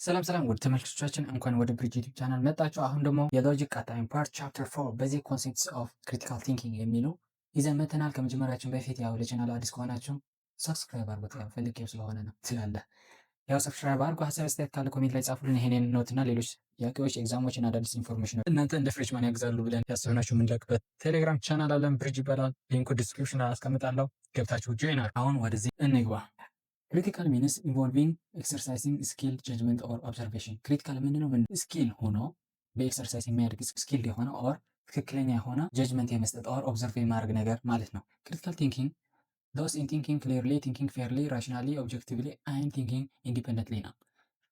ሰላም ሰላም ውድ ተመልካቾቻችን እንኳን ወደ ብሪጅ ዩቲዩብ ቻናል መጣችሁ። አሁን ደግሞ የሎጂክ ቀጣይ ፓርት ቻፕተር 4 ቤዚክ ኮንሴፕትስ ኦፍ ክሪቲካል ቲንኪንግ የሚለው ይዘን መተናል። ከመጀመሪያችን በፊት ያው ለቻናሉ አዲስ ከሆናችሁ ሰብስክራይብ አድርጉት። ያው ፈልጌው ስለሆነ ነው ስላለ ያው ሰብስክራይብ አድርጉ። ሀሳብ አስተያየት ካለ ኮሜንት ላይ ጻፉልን። ይሄንን ኖት እና ሌሎች ጥያቄዎች፣ ኤግዛሞች እና አዳዲስ ኢንፎርሜሽን እናንተ እንደ ፍሬሽማን ያግዛሉ ብለን ያሰብናችሁ የምንለቅበት ቴሌግራም ቻናል አለን። ብሪጅ ይባላል። ሊንኩ ዲስክሪፕሽን አስቀምጣለሁ። ገብታችሁ ጆይን አድርጉ። አሁን ወደዚህ እንግባ። ክሪቲካል ሚንስ ኢንቮልቪንግ ኤክሰርሳይዚንግ ስኪል ጀጅመንት ኦር ኦብዘርቬሽን። ክሪቲካል ምንድነው? ስኪል ሆኖ በኤክሰርሳይዝ የሚያደርግ ስኪል የሆነ ኦር ትክክለኛ የሆነ ጀጅመንት የመስጠት ኦር ኦብዘርቭ የማድረግ ነገር ማለት ነው። ክሪቲካል ቲንኪንግ ዶስ ኢን ቲንኪንግ ክሊርሊ፣ ቲንኪንግ ፌርሊ፣ ራሽናሊ፣ ኦብጀክቲቭሊ ኤንድ ቲንኪንግ ኢንዲፔንደንትሊ ነው።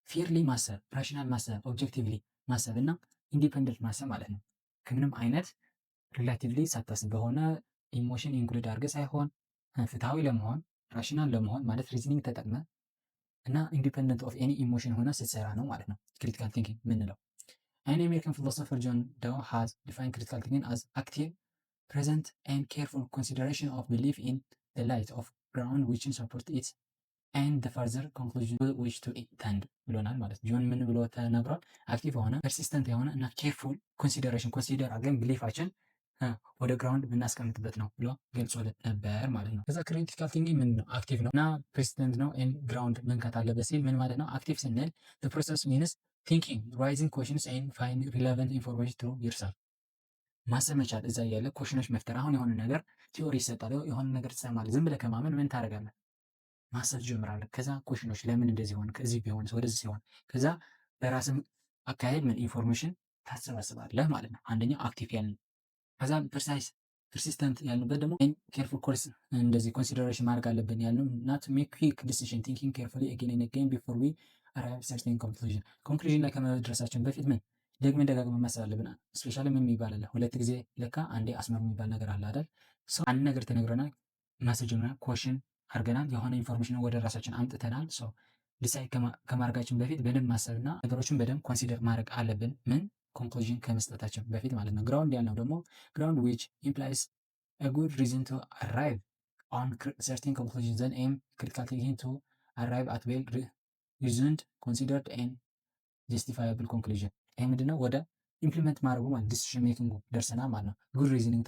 ፌርሊ ማሰብ፣ ራሽናል ማሰብ፣ ኦብጀክቲቭሊ ማሰብ እና ኢንዲፔንደንት ማሰብ ማለት ነው። ከምንም አይነት ሪላቲቭሊ ሳታስብ በሆነ ኢሞሽን ኢንክሉድ አድርገህ ሳይሆን ፍትሃዊ ለመሆን ራሽናል ለመሆን ማለት ሪዝኒንግ ተጠቅመ እና ኢንዲፔንደንት ኦፍ ኤኒ ኢሞሽን ሆነ ስትሰራ ነው ማለት ነው ክሪቲካል ቲንኪንግ ምንለው። አን አሜሪካን ፊሎሶፈር ጆን ዳው ሃዝ ዲፋይንድ ክሪቲካል ቲንኪንግ አዝ አክቲቭ ፕሬዘንት ኤንድ ኬርፉል ኮንሲደሬሽን ኦፍ ቢሊፍ ኢን ዘ ላይት ኦፍ ግራውንድ ዊችን ሰፖርት ኢት ኤንድ ዘ ፈርዘር ኮንክሉዥን ዊች ቱ ኢንተንድ ብሎናል ማለት ነው። ጆን ምን ብሎ ተናግሯል? አክቲቭ የሆነ ፐርሲስተንት የሆነ እና ኬርፉል ኮንሲደሬሽን ኮንሲደር አድርገን ቢሊፋችን ወደ ግራውንድ የምናስቀምጥበት ነው ብሎ ገልጾልን ነበር ማለት ነው። ከዛ ክሪቲካል ቲንኪንግ ምን ነው? አክቲቭ ነው እና ፕሬሲደንት ነው ኤንድ ግራውንድ መንካት አለበት ሲል ምን ማለት ነው? አክቲቭ ስንል the process means thinking, raising questions and find relevant information to yourself። ማሰብ መቻል እዛ ያለ ኮሽኖች መፍጠር። አሁን የሆነ ነገር ቲዮሪ ይሰጣል፣ የሆነ ነገር ትሰማለህ። ዝም ብለህ ከማመን ምን ታደርጋለህ? ማሰብ ጀምራለህ። ከዛ ኮሽኖች ለምን እንደዚህ ሆነ፣ ከዚህ ቢሆን ወደዚህ ሲሆን፣ ከዛ በራስህ አካሄድ ምን ኢንፎርሜሽን ታሰባስባለህ ማለት ነው። አንደኛው አክቲቭ ያልን። ከዛ ፐርሲስተንት ያልንበት ደግሞ ኬርፉል ኮርስ እንደዚህ ኮንሲደሬሽን ማድረግ አለብን ያልነው ናት ሜክ ኩዊክ ዲሲዥን ቲንኪንግ ኬርፉሊ አጌን ኤንድ አጌን ቢፎር ዊ አራይቭ ሰርቴን ኮንክሉዥን ላይ ከመድረሳችን በፊት ምን ደግመን ደጋግመን ማሰብ አለብን። ስፔሻሊ ምን የሚባል አለ? ሁለት ጊዜ ለካ አንዴ አስመር የሚባል ነገር አለ አይደል? ሰው አንድ ነገር ተነግረናል፣ ማሰብ ጀምረናል፣ ኮሽን አድርገናል፣ የሆነ ኢንፎርሜሽን ወደ ራሳችን አምጥተናል። ሰው ዲሳይድ ከማድረጋችን በፊት በደንብ ማሰብና ነገሮችን በደንብ ኮንሲደር ማድረግ አለብን። ምን ኮንክሉዥን ከመስጠታችን በፊት ማለት ነው። ግራውንድ ያልነው ደግሞ ግራውንድ ዊች ኢምፕላይስ a good reason to arrive on certain conclusions then aim critical thinking to arrive at well reasoned, considered and justifiable conclusion። ይህ ምንድነው? ወደ ኢምፕሊመንት ማድረጉ ማለት ዲሲሽን ሜኪንግ ደርሰናል ማለት ነው። ጉድ ሪዝኒንግ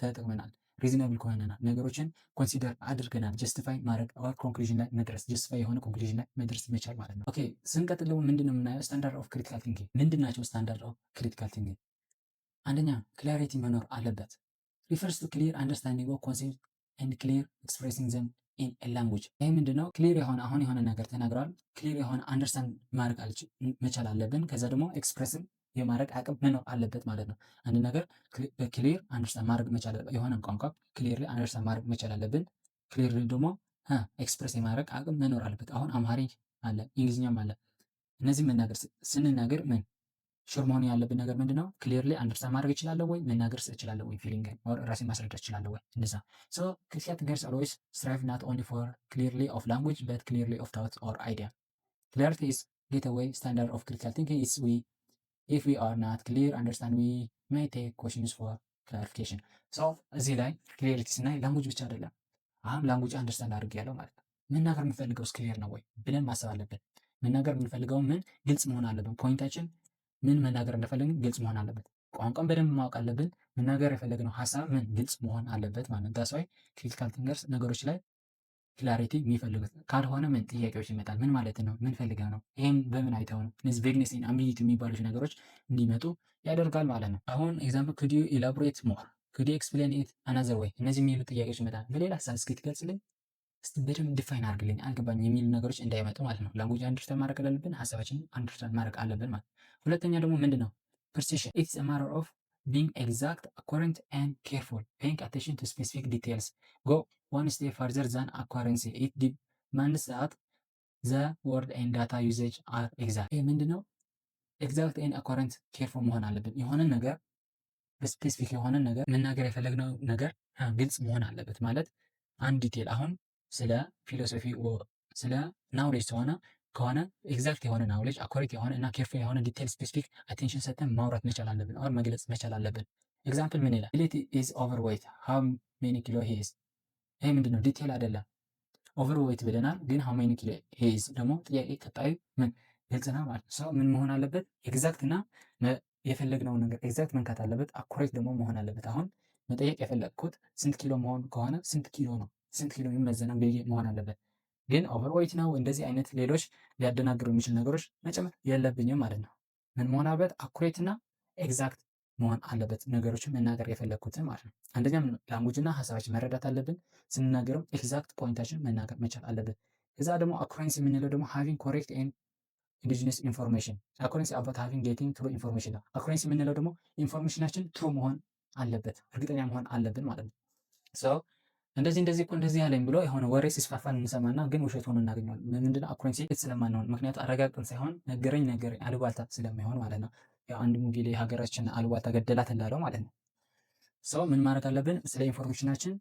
ተጠቅመናል፣ ሪዝናብል ከሆነናል፣ ነገሮችን ኮንሲደር አድርገናል፣ ጀስቲፋይ ማድረግ ኮንክሉዥን ላይ መድረስ፣ ጀስቲፋይ የሆነ ኮንክሉዥን ላይ መድረስ መቻል ማለት ነው። ኦኬ ስንቀጥል ደግሞ ምንድነው የምናየው? ስታንዳርድ ኦፍ ክሪቲካል ቲንኪንግ ምንድን ናቸው? ስታንዳርድ ኦፍ ክሪቲካል ቲንኪንግ አንደኛ ክላሪቲ መኖር አለበት። refers to clear understanding of concepts and clear expressing them in a language። ይህ ምንድነው? ክሊር የሆነ አሁን የሆነ ነገር ተናግሯል፣ ክሊር የሆነ አንደርስታንድ ማድረግ መቻል አለብን። ከዛ ደግሞ ኤክስፕሬስን የማድረግ አቅም መኖር አለበት ማለት ነው። አንድ ነገር በክሊር አንደርስታንድ ማድረግ መቻል አለበት። የሆነ ቋንቋ ክሊርሊ አንደርስታንድ ማድረግ መቻል አለብን። ክሊርሊ ደግሞ ኤክስፕሬስ የማድረግ አቅም መኖር አለበት። አሁን አማርኛ አለ፣ እንግሊዝኛም አለ። እነዚህ መናገር ስንናገር ምን ሹር መሆን ያለብን ነገር ምንድነው? ክሊርሊ አንደርስታንድ ማድረግ እችላለሁ ወይ፣ መናገር እችላለሁ ወይ፣ ፊሊንግ ኦር ራሴን ማስረዳት እችላለሁ ወይ፣ እንደዛ። ሶ ክሪቲካል ቲንከርስ ኦልዌይስ ስትራይቭ ናት ኦንሊ ፎር ክሊርሊ ኦፍ ላንጉጅ በት ክሊርሊ ኦፍ ታውት ኦር አይዲያ። ክላሪቲ ኢዝ ጌትዌይ ስታንዳርድ ኦፍ ክሪቲካል ቲንኪንግ ኢዝ ዊ ኢፍ ዊ አር ናት ክሊር አንደርስታንድ ዊ ሜይ ቴክ ኩዌሽንስ ፎር ክላሪፊኬሽን። ሶ እዚህ ላይ ክሊሪቲ ስናይ ላንጉጅ ብቻ አይደለም። አሁን ላንጉጅ አንደርስታንድ አድርጌያለሁ ማለት ነው። መናገር የምንፈልገው ክሊር ነው ወይ ብለን ማሰብ አለብን። መናገር የምንፈልገው ምን ግልጽ መሆን አለብን። ፖይንታችን ምን መናገር እንደፈለግን ግልጽ መሆን አለበት። ቋንቋን በደንብ ማወቅ አለብን። መናገር የፈለግነው ሀሳብ ምን ግልጽ መሆን አለበት ማለት ነው። ዳስ ዋይ ክሪቲካል ቲንከርስ ነገሮች ላይ ክላሪቲ የሚፈልጉት። ካልሆነ ምን ጥያቄዎች ይመጣል። ምን ማለት ነው? ምን ፈልገው ነው? ይህም በምን አይተው ነው? እነዚህ ቬግነስ ኤንድ አምቢጊቲ የሚባሉት ነገሮች እንዲመጡ ያደርጋል ማለት ነው። አሁን ኤግዛምፕል ኩድ ዩ ኢላቦሬት ሞር፣ ኩድ ዩ ኤክስፕሌን ኢት አናዘር ወይ፣ እነዚህ የሚሉ ጥያቄዎች ይመጣል። በሌላ ሀሳብ እስኪ ትገልጽልኝ እስቲ በደንብ ዲፋይን አድርግልኝ አልገባኝ የሚሉ ነገሮች እንዳይመጡ ማለት ነው። ላንጉጅ አንደርስታንድ ማድረግ አለብን፣ ሀሳባችንን አንደርስታንድ ማድረግ አለብን ማለት። ሁለተኛ ደግሞ ምንድነው? ፕሪሲሽን ኢትስ አ ማተር ኦፍ ቢንግ ኤግዛክት አኩሬንት ኤንድ ኬርፉል ፔይንግ አቴንሽን ቱ ስፔሲፊክ ዲቴልስ ጎ ዋን ስቴፕ ፈርዘር ዛን አኩሬንሲ ኢት ዲማንድስ ዛት ዘ ወርድ ኤንድ ዳታ ዩዜጅ አር ኤግዛክት። ይህ ምንድነው? ኤግዛክት ኤንድ አኩሬንት ኬርፉል መሆን አለብን። የሆነ ነገር በስፔሲፊክ የሆነ ነገር መናገር የፈለግነው ነገር ግልጽ መሆን አለበት ማለት አንድ ዲቴል አሁን ስለ ፊሎሶፊ ስለ ናውሌጅ ከሆነ ኤግዛክት የሆነ ናውሌጅ አኮሬት የሆነ እና ኬርፉል የሆነ ዲቴል ስፔሲፊክ አቴንሽን ሰጥተን ማውራት መቻል አለብን፣ ኦር መግለጽ መቻል አለብን። ኤግዛምፕል ምን ይላል? ቢሊ ኢዝ ኦቨርዌይት ሃው ሜኒ ኪሎ ሂ ኢዝ። ይሄ ምንድነው? ዲቴል አይደለም። ኦቨርዌይት ብለናል፣ ግን ሃው ሜኒ ኪሎ ሂ ኢዝ ደግሞ ጥያቄ ቀጣዩ ምን ግልጽ ነው ማለት ነው። ሰው ምን መሆን አለበት? ኤግዛክት እና የፈለግነውን ነገር ኤግዛክት መንካት አለበት። አኩሬት ደግሞ መሆን አለበት። አሁን መጠየቅ የፈለግኩት ስንት ኪሎ መሆን ከሆነ ስንት ኪሎ ነው፣ ስንት ኪሎ ይመዘናል ብዬ መሆን አለበት። ግን ኦቨርዌይት ነው እንደዚህ አይነት ሌሎች ሊያደናግሩ የሚችል ነገሮች መጨመር የለብኝም ማለት ነው። ምን መሆን አለበት? አኩሬት እና ኤግዛክት መሆን አለበት ነገሮችን መናገር የፈለግኩትን ማለት ነው። አንደኛ ላንጉጅና ሀሳባችን መረዳት አለብን። ስንናገርም ኤግዛክት ፖይንታችን መናገር መቻል አለብን። ከዛ ደግሞ አኩሬንስ የምንለው ደግሞ ሃቪንግ ኮሬክት ኤንድ ኢንዲጂነስ ኢንፎርሜሽን አኩሬንሲ አባት ሃቪንግ ጌቲንግ ትሩ ኢንፎርሜሽን ነው። አኩሬንሲ የምንለው ደግሞ ኢንፎርሜሽናችን ትሩ መሆን አለበት፣ እርግጠኛ መሆን አለብን ማለት ነው። ሰው እንደዚህ እኮ እንደዚህ ያለኝ ብሎ የሆነ ወሬ ሲስፋፋን እንሰማና ግን ውሸት ሆኖ እናገኘዋለን። ምንድነው? አኩሬንሲ ስለማንሆን፣ ምክንያቱ አረጋግጠን ሳይሆን ነገረኝ አሉባልታ ስለማይሆን ማለት ነው። ያው አንድ ሙቪ ላይ ሀገራችን አሉባልታ ገደላት እንዳለው ማለት ነው። ሰው ምን ማድረግ አለብን? ስለ ኢንፎርሜሽናችን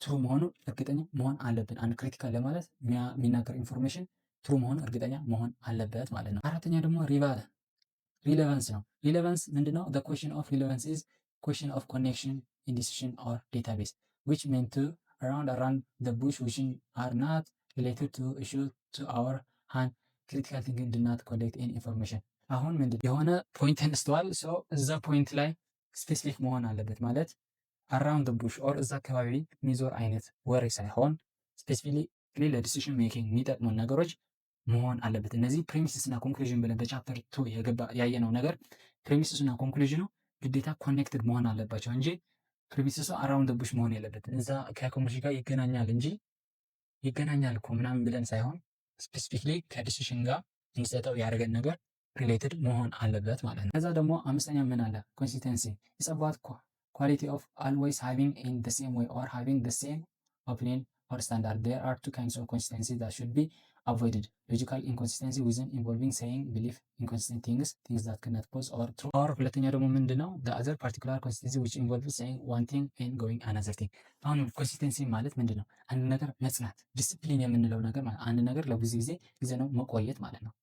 ትሩ መሆኑ እርግጠኛ መሆን አለብን። አንድ ክሪቲካል ለማለት የሚናገር ኢንፎርሜሽን ትሩ መሆኑ እርግጠኛ መሆን አለበት ማለት ነው። አራተኛ ደግሞ ሪሌቫንስ ነው። ሪሌቫንስ ምንድነው? the question of relevance is question of connection in decision or database which meant to around the bush which are not related to issue to our hand critical thinking do not collect any information። አሁን ምንድን የሆነ ፖይንት ተነስተዋል። ሰው እዛ ፖይንት ላይ ስፔሲፊክ መሆን አለበት ማለት አራውንድ ቡሽ ኦር እዛ አካባቢ የሚዞር አይነት ወሬ ሳይሆን ስፔሲፊክሊ ለዲሲሽን ሜኪንግ የሚጠቅሙን ነገሮች መሆን አለበት። እነዚህ ፕሬሚስስ እና ኮንክሉዥን ብለን በቻፕተር 2 ያየነው ነገር ፕሬሚስስ እና ኮንክሉዥኑ ግዴታ ኮኔክትድ መሆን አለባቸው እንጂ ፕሬሚስሱ አራውንድ ቡሽ መሆን የለበትም። እዛ ከኮንክሉዥን ጋር ይገናኛል እንጂ ይገናኛል እኮ ምናምን ብለን ሳይሆን ስፔሲፊክሊ ከዲሲሽን ጋር እንዲሰጠው ያደረገን ነገር ሪሌትድ መሆን አለበት ማለት ነው። ከዛ ደግሞ አምስተኛ ምን አለ? ኮንሲስተንሲ ኢትስ አባውት ኳሊቲ ኦፍ አልዌይስ ሃቪንግ ኢን ዘ ሴም ዌይ ኦር ሃቪንግ ዘ ሴም ኦፒኒየን ኦር ስታንዳርድ ዜር አር ቱ ካይንድስ ኦፍ ኮንሲስተንሲ ዛት ሹድ ቢ avoided logical inconsistency within involving saying belief inconsistent things that cannot pose or true or ሁለተኛ ደግሞ ምንድነው the other particular consistency which involves saying one thing and going another thing። አሁን ኮንሲስተንሲ ማለት ምንድነው? አንድ ነገር መጽናት ዲሲፕሊን የምንለው ነገር ማለት አንድ ነገር ለብዙ ጊዜ ነው መቆየት ማለት ነው።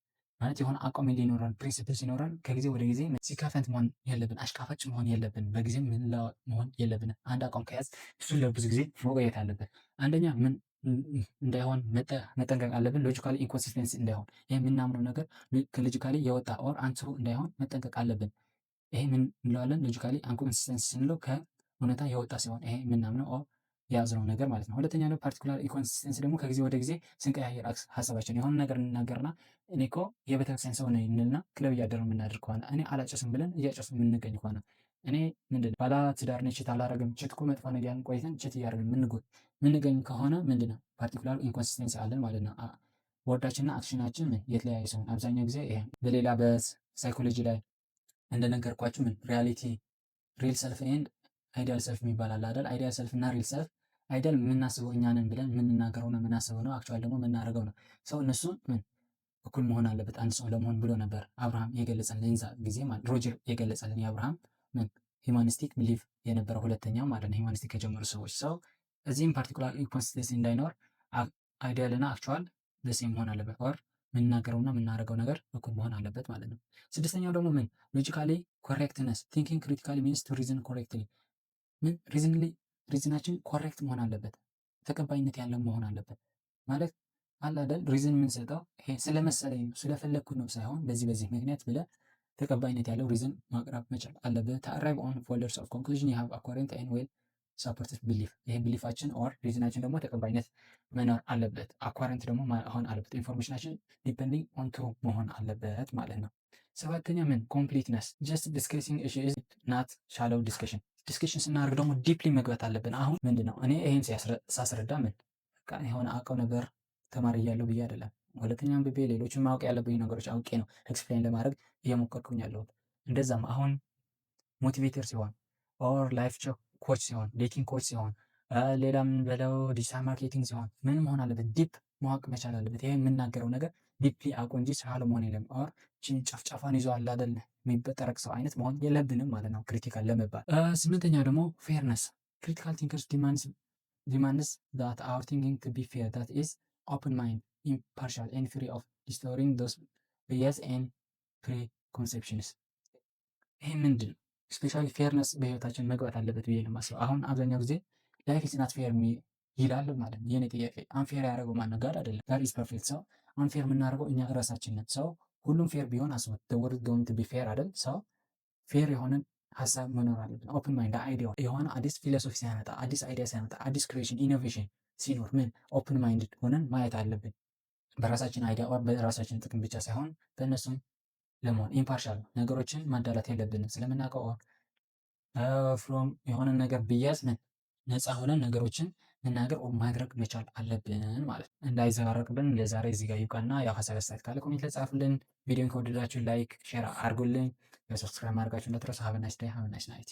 ማለት የሆነ አቋም ሊኖረን ፕሪንሲፕል ሲኖረን ከጊዜ ወደ ጊዜ ሲካፈንት መሆን የለብን፣ አሽቃፋጭ መሆን የለብን፣ በጊዜ ምንለዋጥ መሆን የለብን። አንድ አቋም ከያዝ እሱን ለብዙ ጊዜ መቆየት አለብን። አንደኛ ምን እንዳይሆን መጠንቀቅ አለብን። ሎጂካሊ ኢንኮንሲስተንሲ እንዳይሆን፣ ይህ የምናምነው ነገር ከሎጂካሊ የወጣ ኦር አንትሩ እንዳይሆን መጠንቀቅ አለብን። ይሄ ምን እንለዋለን? ሎጂካሊ ኢንኮንሲስተንሲ ስንለው ከእውነታ የወጣ ሲሆን ይሄ የምናምነው ኦር የያዝነው ነገር ማለት ነው። ሁለተኛ ነው ፓርቲኩላር ኢንኮንሲስተንሲ ደግሞ ከጊዜ ወደ ጊዜ ስንቀያየር ሀሳባችን የሆነ ነገር እንናገርና እኔ እኮ የቤተክርስቲያን ሰው ነኝ እንልና ክለብ እያደረግን የምናደርግ ከሆነ እኔ አላጨስም ብለን እያጨስን የምንገኝ ከሆነ እኔ ምንድን ባለ ትዳር ነኝ ችት አላረግም ችት እኮ መጥፎ ነው እያልን ቆይተን ችት እያደረግን ምንገኝ ከሆነ ምንድነው ፓርቲኩላር ኢንኮንሲስተንሲ አለን ማለት ነው። ወርዳችንና አክሽናችን የተለያየ ሲሆን አብዛኛው ጊዜ ይሄ በሌላ በሳይኮሎጂ ላይ እንደነገርኳችሁ ሪያሊቲ ሪል ሰልፍ ኤንድ አይዲያል ሰልፍ የሚባል አለ አይደል? አይዲያል ሰልፍ እና ሪል ሰልፍ አይዲያል የምናስበው እኛ ነን ብለን የምንናገረው ነው የምናስበው ነው። አክቹዋሊ ደግሞ የምናደርገው ነው። ሰው እነሱን እኩል መሆን አለበት አንድ ሰው ለመሆን ብሎ ነበር አብርሃም የገለጸልን ዛ ጊዜ ማለት ሮጀር የገለጸልን የአብርሃም ሂማኒስቲክ ቢሊፍ የነበረው ሁለተኛው ማለት ነው። ሂማኒስቲክ ከጀመሩ ሰዎች ሰው እዚህም ፓርቲኩላር ኢንኮንሲስተንሲ እንዳይኖር አይዲያል እና አክቹዋል ደሴም መሆን አለበት ኦር የምናገረውና የምናደርገው ነገር እኩል መሆን አለበት ማለት ነው። ስድስተኛው ደግሞ ሎጂካሊ ኮሬክትነስ ቲንኪንግ ክሪቲካሊ ሚንስ ቱ ሪዝን ኮሬክትሊ ሪዝናችን ኮሬክት መሆን አለበት፣ ተቀባይነት ያለው መሆን አለበት ማለት አለ አይደል? ሪዝን የምንሰጠው ይሄ ስለመሰለኝ ነው ስለፈለግኩት ነው ሳይሆን በዚህ ምክንያት ብለህ ተቀባይነት ያለው ሪዝን ማቅረብ መቻል አለበት። አራይቭ ኦን ፎልደርስ ኦፍ ኮንክሉዥን ዩ ሃቭ አኮረንት ኤንድ ዌል ሰፖርትድ ቢሊፍ። ይሄ ቢሊፋችን ኦር ሪዝናችን ደግሞ ተቀባይነት መኖር አለበት። አኳረንት ደግሞ መሆን አለበት። ኢንፎርሜሽናችን ዲፔንዲንግ ኦን ትሩ መሆን አለበት ማለት ነው። ሰባተኛ ኮምፕሊትነስ ጀስት ዲስከሲንግ ኢሹ ኢዝ ናት ሻሎው ዲስከሽን ስናደርግ ደግሞ ዲፕሊ መግባት አለብን። አሁን ምንድነው እኔ ይሄን ሳስረዳ የሆነ አውቀው ነበር ተማሪ እያለሁ ብዬ አይደለም። ሁለተኛ አንብቤ ሌሎችን ማወቅ ያለብኝ ነገሮች አውቄ ነው ኤክስፕሌን ለማድረግ እየሞከርኩኝ ያለሁት። እንደዛም አሁን ሞቲቬተር ሲሆን ኦር ላይፍ ኮች ሲሆን ዴቲንግ ኮች ሲሆን ሌላ ምን በለው ዲጂታል ማርኬቲንግ ሲሆን ምን መሆን አለበት? ዲፕ ማወቅ መቻል አለበት። ይሄ የምናገረው ነገር ዲፕሊ አውቆ እንጂ ስራለ መሆን የለም። ኦር ጫፍጫፏን ይዞ አለ አይደል የሚበጠረቅ ሰው አይነት መሆን የለብንም ማለት ነው ክሪቲካል ለመባል። ስምንተኛ ደግሞ ፌርነስ ክሪቲካል ቲንከርስ ዲማንድስ ዛት አወር ቲንኪንግ ቱ ቢ ፌር ዛት ኢዝ ኦፕን ማይንድ ኢምፓርሻል ኤንድ ፍሪ ኦፍ ዲስቶሪንግ ዶስ ቢያስ ኤንድ ፕሪኮንሴፕሽንስ። ይሄ ምንድን ነው? ስፔሻሊ ፌርነስ በህይወታችን መግባት አለበት ብዬ ነው የማስበው። አሁን አብዛኛው ጊዜ ላይፍ ኢዝ ናት ፌር ይላል ማለት ነው። የኔ ጥያቄ አንፌር ያደረገው ማነው? ጋር አይደለም። ጋር ኢዝ ፐርፌክት። ሰው አንፌር የምናደርገው እኛ እራሳችን ነን። ሰው ሁሉም ፌር ቢሆን አስቡት። the world going to be fair አይደል? ሰው ፌር የሆነ ሀሳብ መኖር አለብን። ኦፕን ማይንድ አይዲያ የሆነ አዲስ ፊሎሶፊ ሲያመጣ፣ አዲስ አይዲያ ሲያመጣ፣ አዲስ ክሬሽን ኢኖቬሽን ሲኖር ምን ኦፕን ማይንድ ሆነን ማየት አለብን። በራሳችን አይዲያ በራሳችን ጥቅም ብቻ ሳይሆን በእነሱም ለመሆን ኢምፓርሻል ነገሮችን ማዳላት የለብንም። ስለምናውቀው ፍሮም የሆነ ነገር ብያዝ ምን ነፃ ሆነን ነገሮችን መናገር ማድረግ መቻል አለብን ማለት ነው። እንዳይዘባረቅብን ለዛሬ እዚህ ጋር ይብቃና፣ ያው ሀሳብ አስተያየት ካለ ኮሜንት ላይ ጻፉልን። ቪዲዮን ከወደዳችሁ ላይክ ሼር አድርጉልኝ። ሰብስክራይብ ማድረጋችሁ እንዳትረሱ። ሀቭ ናይስ ዴይ ሀቭ ናይስ ናይት